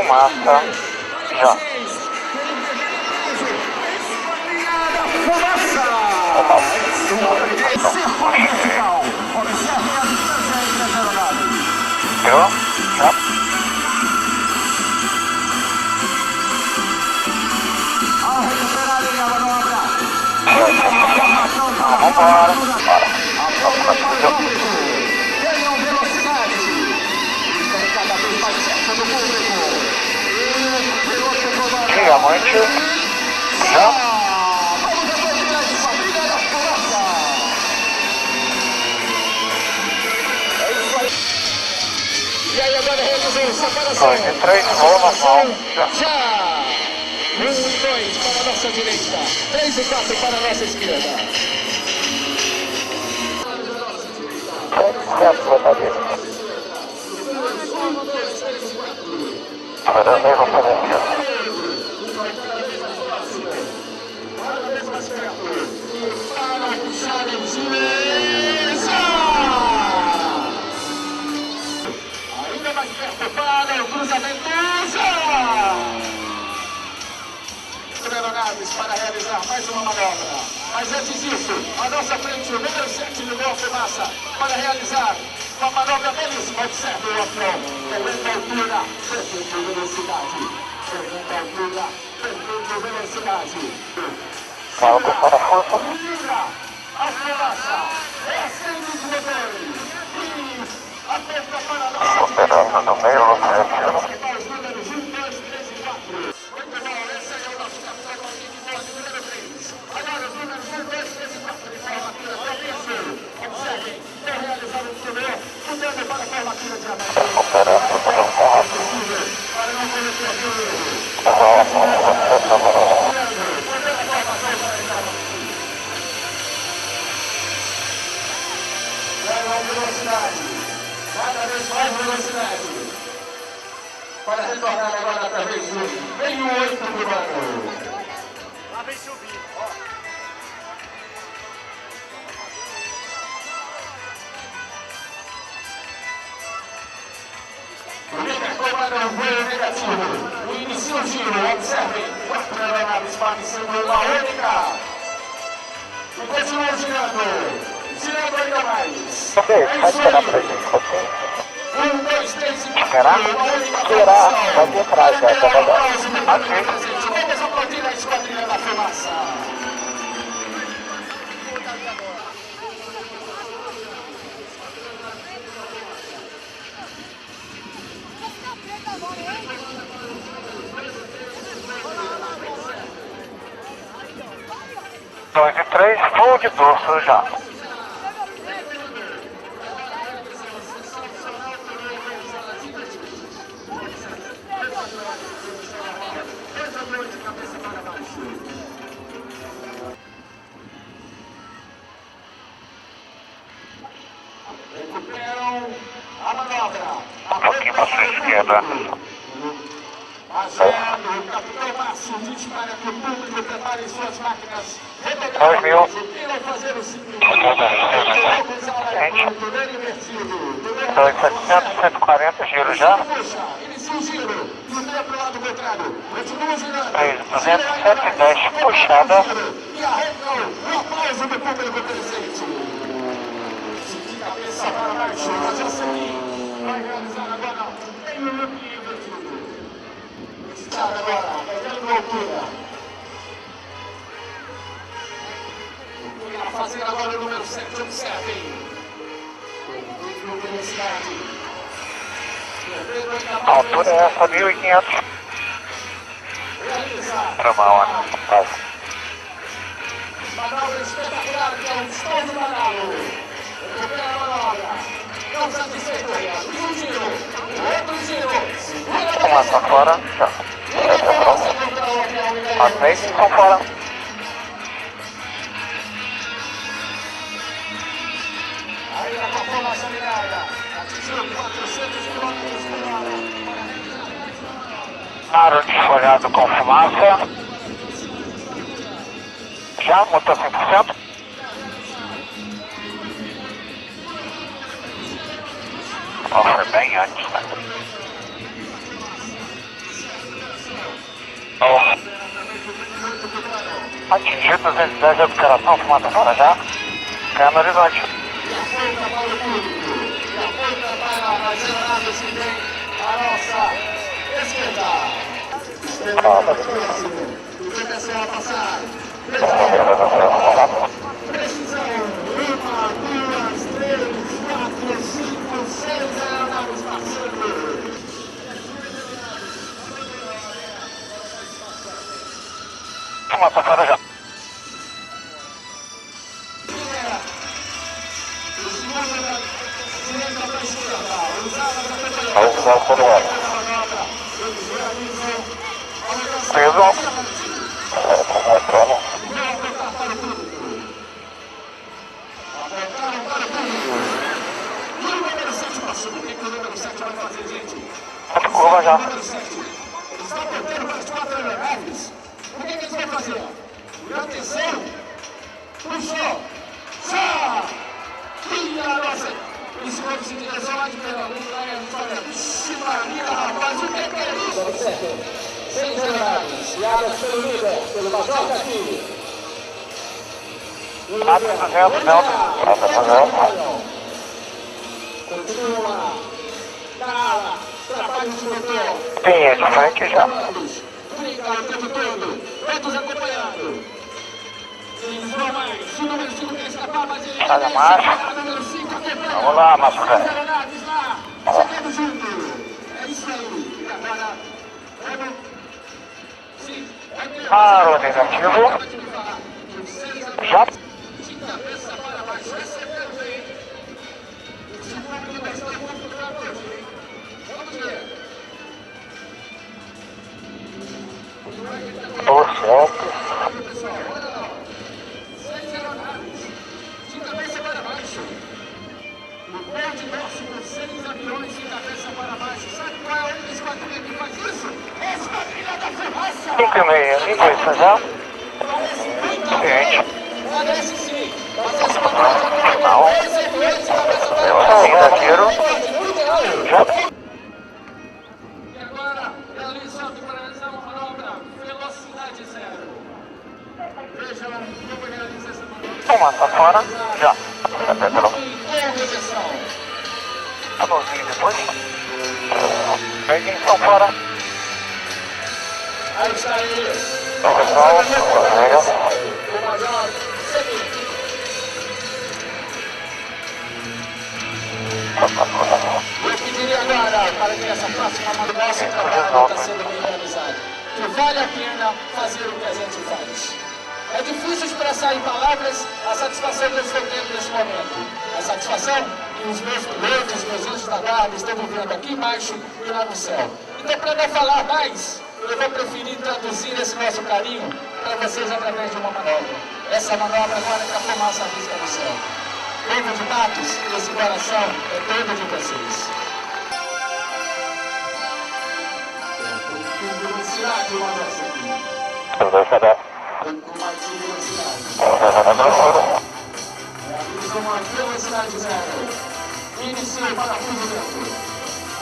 fumaça, já. Deu? Já. Vambora. Ganham velocidade. Está cada vez mais perto do público. Diamante. Já. Vamos depois da esquadrilha da fumaça. É isso aí. E aí agora realizou separação. 2 e 3, vou normal. Já. 1 e 2 para a nossa direita. 3 e 4 para a nossa esquerda. 7 vai dar dele. Para levar para dentro. Ainda mais perto para o cruzamento. Aeronaves para realizar mais uma manobra. Mas antes disso, à nossa frente, o número 7 de Nova Fumaça para realizar uma manobra belíssima. Observe o avião, perdendo altura, perdendo velocidade. Perdendo altura, perdendo velocidade. Salto para a força. Liga a fumaça, acende os motores e aperta para a nossa Operando no meio do 7. os números 1, 2, 3 e 4. Muito bom, esse aí é o nosso capitão aqui de bordo, número 3. Agora os números 1, 2, 3 e 4 de formatura terceiro. Observem, tem realizado o primeiro, mudando para a formatura de amarelo. Operando no meio Para não cometer erro. Velocidade, cada vez mais velocidade, para retornar agora através do meio 8 do banco. Lá vem subir, ó. O líder comanda o voo negativo. O inicio o giro, observem, 4 aeronaves parecendo uma única. E continua girando. Girando ainda mais. Ok, É vai isso esperar aí. pra gente, ok? 1, 2, 3 e 4. Esperar? Esperar, vai vir atrás, já tá Vamos aplaudir a esquadrilha da fumaça. Dois e 3, voo de dorso já. Recuperam a manobra. Um pouquinho para sua esquerda. Fazendo o capitão Márcio dispara que o público prepare suas máquinas. 2000. O que vai fazer o seguinte? Vamos ao túnel invertido. 2.700, 140, giro já. Puxa, inicia o giro. Desvia para o lado contrário. Continua girando. 3.200, 110, puxada. E arranca o aplauso do público presente. De cabeça para baixo, mas eu sei. Vai realizar agora meio loop invertido. Está agora, ganhando altura. Irá fazer agora o número 7, observem. Com velocidade. A altura é essa, 1.500. Realiza. Para uma hora. Quase. Manobra espetacular que é o Stone do Manalo. Recupera a manobra. Não satisfeito. Um giro. Outro giro. Vamos lá, tá fora. Já. As meias estão fora. Ainda com a formação ligada. Atingiu 400 km por hora. Aro desfolhado com fumaça. Já, motor 100%. Ó, foi bem antes, né? Atingiu 210 observação, fumaça fora já. Caiu no horizonte. E aponta para o público. E aponta para as aeronaves que tem a nossa esquerda. O pessoal a passar. Precisão. 1, 2, 3, 4, 5, 6 aeronaves passando. Fumaça fora já. Preso. Curva já. Eles estão apertando para as 4 aeronaves. O que eles vão fazer? E atenção! Puxou! Já! E a nossa! Eles vão em direção lá de Pernambuco, lá em Vitória. Vixe Maria, rapaz, o que é isso? 6 aeronaves, guiadas pelo líder, pelo Major Castilho. Continua lá. Cala. Trabalho de motor. Tem de frente já. Briga o tempo todo. Todos acompanhando. Eles vão mais. O número 5 quer escapar, mas ele Sai da marcha. número 5 acompanha. Vamos lá, Márcio. As aeronaves lá. Chegando junto. É isso aí. E agora, vamos. Sim. Parou negativo. Já. De cabeça para baixo. Essa é mesmo, hein? O segundo vai estar muito claro hoje. Vamos ver. Tô certo. Pessoal, olha lá. 6 aeronaves. De cabeça para baixo. O bonde nosso com 6 aviões de cabeça para baixo. Sabe qual é a única esquadrilha que faz isso? É a esquadrilha da fumaça. 5,5. Linguiça já. Ciente. Parece sim. Mas a esquadrilha Não. com 6 aviões de cabeça para Eu baixo. ainda tiro. Já. E agora, realizando para realizar uma manobra, velocidade zero. Vejam como realiza essa manobra. Fumaça fora. Já. Em direção. Tá bonzinho depois. Perdição fora. Aí está ele. Então, pessoal. Legal. O Major Semi. Eu pediria agora, para que essa próxima manobra está sendo bem realizada, que vale a pena fazer o que a gente faz. É difícil expressar em palavras a satisfação que eu estou tendo nesse momento. A satisfação que os meus pilotos, os meus anjos da guarda estão vivendo aqui embaixo e lá no céu. Então, para não falar mais, eu vou preferir traduzir esse nosso carinho para vocês através de uma manobra. Essa manobra agora que a fumaça risca no céu. Povo de Patos, esse coração é todo de vocês. Com velocidade, uma dessa aqui. Eu vou saber. Com mais velocidade. Com uma velocidade zero. Inicia o parafuso dentro.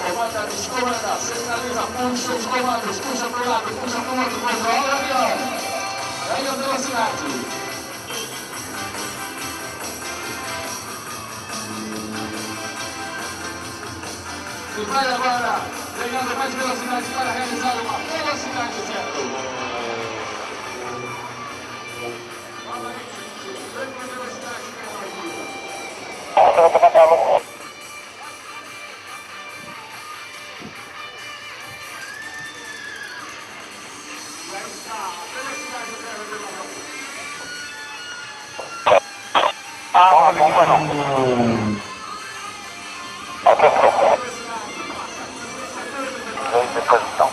Comanda, descomanda, centraliza, puxa os comandos, puxa para o lado, puxa para o outro, controla o avião. Ganha velocidade. E vai agora, ganhando mais velocidade para realizar uma velocidade zero. Novamente, vem com velocidade zero. E aí está, a velocidade zero de novo. Ah, não vai não. Atenção. Posição.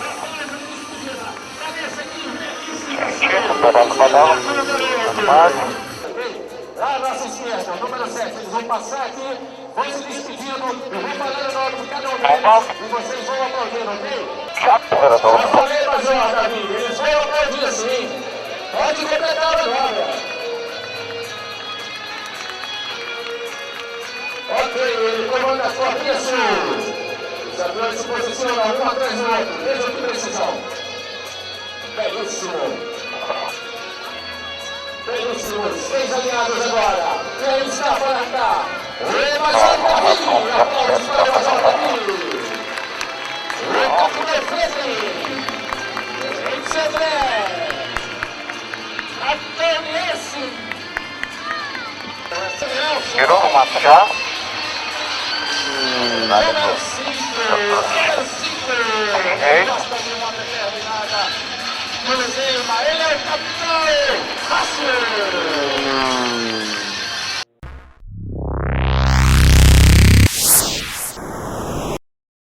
Lá à nossa esquerda, número 7, eles vão passar aqui, vão se despedindo, eu vou falar o nome de cada um deles e vocês vão aplaudir, ok? Eu falei, Major Davi, eles vão aplaudir sim. Pode completar agora. Ok, ele comanda a Fortinha Sul. Os aviões se posicionam um atrás do outro. Veja que precisão. Belíssimo. Belíssimo. 6 alinhados agora. Quem está para cá? O Major Davi. Aplausos para o Major Davi. O Capitão Freddy. Gente André. Antoniense. Tirou o mato já? Número 5. Número 5. Gosta de uma determinada. Ele é o capitão Rácio.